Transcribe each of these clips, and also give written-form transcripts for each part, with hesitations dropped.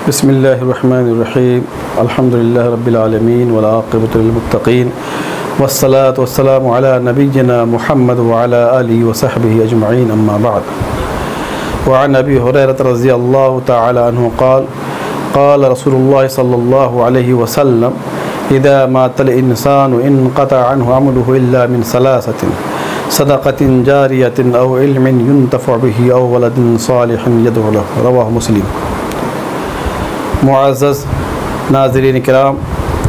बिस्मिल्लाहिर्रहमानिर्रहीम अल्हम्दुलिल्लाहि रब्बिल आलमीन वल आक़िबतु लिल मुत्तक़ीन वस्सलातु वस्सलामु अला नबिय्यिना मुहम्मद व अला आलिहि व सहबिहि अजमईन अम्मा बअद। व अन अबी हुरैरह रज़ियल्लाहु तआला अन्हु क़ाल क़ाल रसूलुल्लाह सल्लल्लाहु अलैहि वसल्लम इज़ा मातल इंसानु इनक़ता अन्हु अमलुहु इल्ला मिन सलासतिन सदक़तिन जारियतिन औ इल्मिन युन्तफ़अ बिही औ वलदिन सालिहिन यदअू लहु। रवाहु मुस्लिम। मुअज़्ज़ज़ नाज़रीन किराम,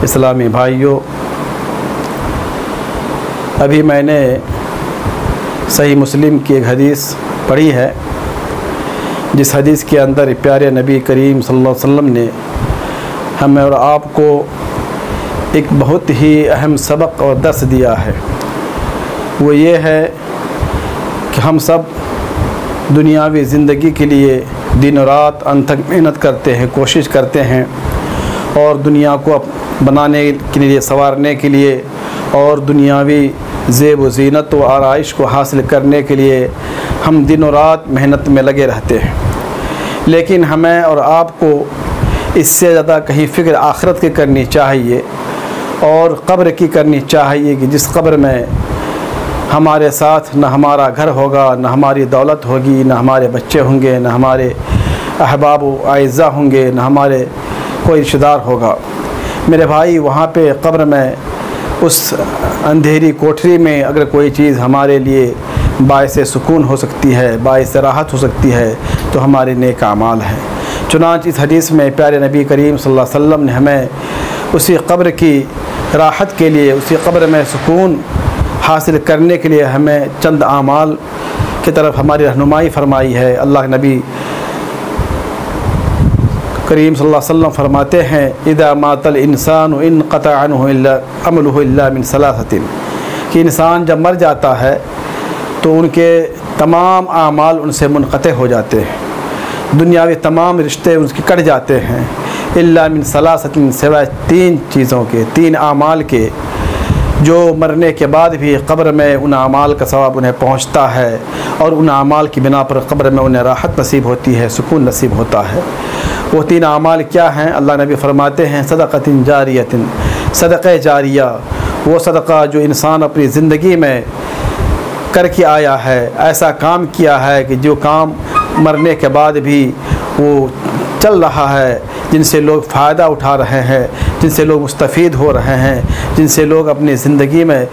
इस्लामी भाइयों, अभी मैंने सही मुस्लिम की एक हदीस पढ़ी है, जिस हदीस के अंदर प्यारे नबी करीम सल्लल्लाहु अलैहि वसल्लम ने हमें और आपको एक बहुत ही अहम सबक और दर्स दिया है। वो ये है कि हम सब दुनियावी ज़िंदगी के लिए दिन और रात अनथक मेहनत करते हैं, कोशिश करते हैं और दुनिया को बनाने के लिए, संवारने के लिए और दुनियावी ज़ेब व ज़ीनत व आराइश को हासिल करने के लिए हम दिन और रात मेहनत में लगे रहते हैं। लेकिन हमें और आपको इससे ज़्यादा कहीं फ़िक्र आखिरत की करनी चाहिए और कब्र की करनी चाहिए कि जिस कब्र में हमारे साथ न हमारा घर होगा, न हमारी दौलत होगी, न हमारे बच्चे होंगे, न हमारे अहबाब व आइज़ा होंगे, न हमारे कोई रिश्तेदार होगा। मेरे भाई, वहाँ पे कब्र में उस अंधेरी कोठरी में अगर कोई चीज़ हमारे लिए बाइस सुकून हो सकती है, बाइस राहत हो सकती है, तो हमारे नेक आमाल है। चुनांच इस हदीस में प्यारे नबी करीम सल्लल्लाहु अलैहि वसल्लम ने हमें उसी कब्र की राहत के लिए, उसी कब्र में सुकून हासिल करने के लिए हमें चंद आमाल की तरफ हमारी रहनुमाई फरमाई है। अल्लाह के नबी करीम सल्लल्लाहु अलैहि वसल्लम फरमाते हैं इज़ा मातल इंसानु इनक़ता अन्हु अमलुहु इल्ला मिन सलासतिन, कि इंसान जब मर जाता है तो उनके तमाम आमाल उनसे मुनक़ते हो जाते हैं, दुनियावी तमाम रिश्ते उसके कट जाते हैं। इल्ला मिन सलासतिन, सिवाय तीन चीज़ों के, तीन आमाल के, जो मरने के बाद भी कब्र में उन आमाल का सवाब उन्हें पहुंचता है और उन आमाल की बिना पर कब्र में उन्हें राहत नसीब होती है, सुकून नसीब होता है। वो तीन आमाल क्या हैं? अल्लाह नबी फरमाते हैं सदक़तिन जारियतिन, सदक़े जारिया, वो सदक़ा जो इंसान अपनी ज़िंदगी में करके आया है, ऐसा काम किया है कि जो काम मरने के बाद भी वो चल रहा है, जिनसे लोग फ़ायदा उठा रहे हैं, जिनसे लोग मुस्तफ़ीद हो रहे हैं, जिनसे लोग अपनी ज़िंदगी में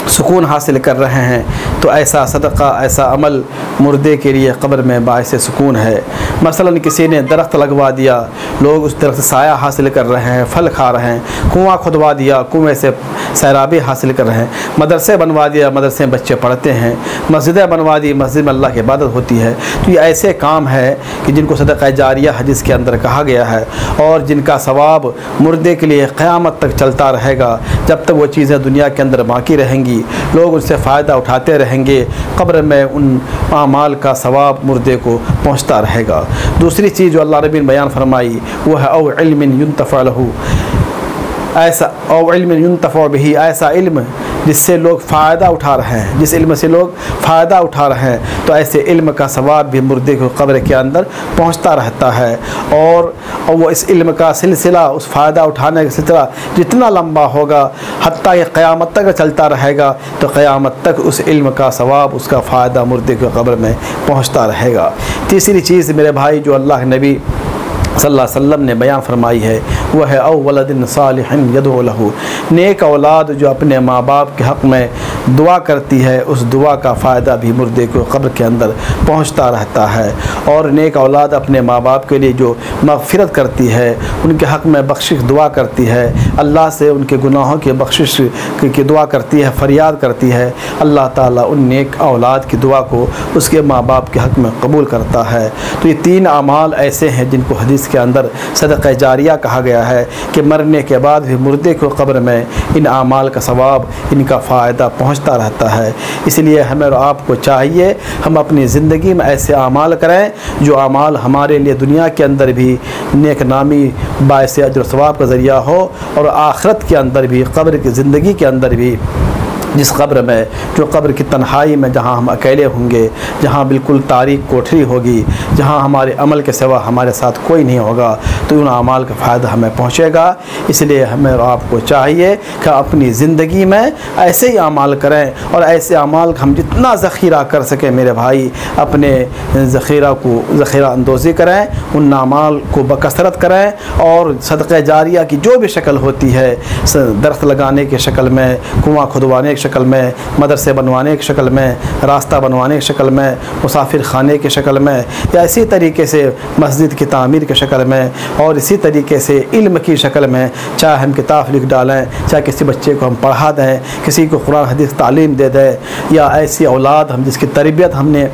सुकून हासिल कर रहे हैं, तो ऐसा सदक़ा, ऐसा अमल मुर्दे के लिए कब्र में बाइस सुकून है। मसलन किसी ने दरख्त लगवा दिया, लोग उस दरख्त से साया हासिल कर रहे हैं, फल खा रहे हैं। कुआँ खुदवा दिया, कुएँ से सैराबी हासिल कर रहे हैं। मदरसे बनवा दिया, मदरसे में बच्चे पढ़ते हैं। मस्जिदें बनवा दी, मस्जिद में अल्लाह की इबादत होती है। तो ये ऐसे काम है कि जिनको सदक़ा जारिया हदीस के अंदर कहा गया है और जिनका सवाब मुर्दे के लिए क़यामत तक चलता रहेगा। जब तक वो चीज़ें दुनिया के अंदर बाकी रहेंगी, लोग उनसे फ़ायदा उठाते रहेंगे, कब्र में उन आमाल का सवाब मुर्दे को पहुँचता रहेगा। दूसरी चीज़ जो अल्लाह रब्बी ने बयान फरमाई वो है औ इल्मिन युन्तफ़अ लहू, ऐसा औ इल्मिन युन्तफ़अ बिही, ऐसा इल्म जिससे लोग फ़ायदा उठा रहे हैं, जिस इल्म से लोग फ़ायदा उठा रहे हैं, तो ऐसे इल्म का सवाब भी मुर्दे को कब्र के अंदर पहुंचता रहता है। और वो इस इल्म का सिलसिला, उस फ़ायदा उठाने का सिलसिला जितना लंबा होगा, हत्ता कि क़यामत तक चलता रहेगा, तो क़यामत तक उस इल्म का सवाब, उसका फ़ायदा मुर्दे को कब्र में पहुँचता रहेगा। तीसरी चीज़ मेरे भाई जो अल्लाह के नबी सल्लल्लाहु अलैहि वसल्लम ने बयान फरमाई है वह है औ वलदिन सालिहिन यदअू लहू, नेक औलाद जो अपने माँ बाप के हक़ में दुआ करती है, उस दुआ का फ़ायदा भी मुर्दे को कब्र के अंदर पहुँचता रहता है। और नेक औलाद अपने माँ बाप के लिए जो मग़फ़िरत करती है, उनके हक़ में बख्शिश दुआ करती है, अल्लाह से उनके गुनाहों की बख्शिश की दुआ करती है, फ़रियाद करती है, अल्लाह ताला उन नेक औलाद की दुआ को उसके माँ बाप के हक़ में कबूल करता है। तो ये तीन आमाल ऐसे हैं जिनको हदीस के अंदर सदक़ा जारिया कहा गया है कि मरने के बाद भी मुर्दे को कब्र में इन आमाल का सवाब, इनका फ़ायदा पहुंचता रहता है। इसलिए हमें और आपको चाहिए हम अपनी ज़िंदगी में ऐसे आमाल करें जो आमाल हमारे लिए दुनिया के अंदर भी नेक नामी बाइस अजर सवाब का ज़रिया हो और आखिरत के अंदर भी, कब्र की ज़िंदगी के अंदर भी जिस कब्र में, जो कब्र की तन्हाई में, जहाँ हम अकेले होंगे, जहाँ बिल्कुल तारीक कोठरी होगी, जहाँ हमारे अमल के सिवा हमारे साथ कोई नहीं होगा, तो उन अमाल का फ़ायदा हमें पहुँचेगा। इसलिए हमें और आपको चाहिए कि अपनी ज़िंदगी में ऐसे ही अमाल करें और ऐसे अमाल हम जितना ज़ख़ीरा कर सकें मेरे भाई, अपने ज़ख़ीरा अंदोज़ी करें, उन अमाल को बकसरत करें और सदक़े जारिया की जो भी शक्ल होती है, दरख्त लगाने की शक्ल में, कुआँ खुदवाने की शक्ल में, मदरसे बनवाने की शक्ल में, रास्ता बनवाने की शक्ल में, मुसाफिर खाने की शक्ल में, या इसी तरीके से मस्जिद की तामीर की शक्ल में, और इसी तरीके से इल्म की शक्ल में, चाहे हम किताब लिख डालें, चाहे किसी बच्चे को हम पढ़ा दें, किसी को कुरान हदीस तालीम दे दें, या ऐसी औलाद हम जिसकी तरबियत हमने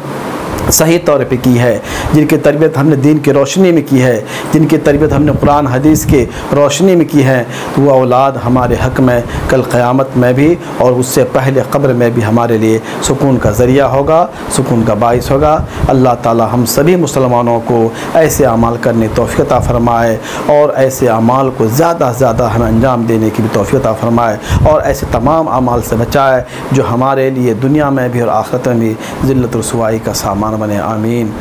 सही तौर पे की है, जिनकी तरबियत हमने दीन की रोशनी में की है, जिनकी तरबियत हमने कुरान हदीस की रोशनी में की है, तो वो औलाद हमारे हक़ में कल क़यामत में भी और उससे पहले क़ब्र में भी हमारे लिए सुकून का ज़रिया होगा, सुकून का बाइस होगा। अल्लाह ताला हम सभी मुसलमानों को ऐसे अमाल करने की तौफ़ीक़ अता फ़रमाए और ऐसे अमाल को ज़्यादा से ज़्यादा हमें अंजाम देने की भी तौफ़ीक़ अता फ़रमाए और ऐसे तमाम अमाल से बचाए जो हमारे लिए दुनिया में भी और आख़िरत में भी ज़िल्लत रुसवाई का सामान बने। आमीन।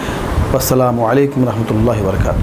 वस्सलामु अलैकुम रहमतुल्लाहि व बरकातहू।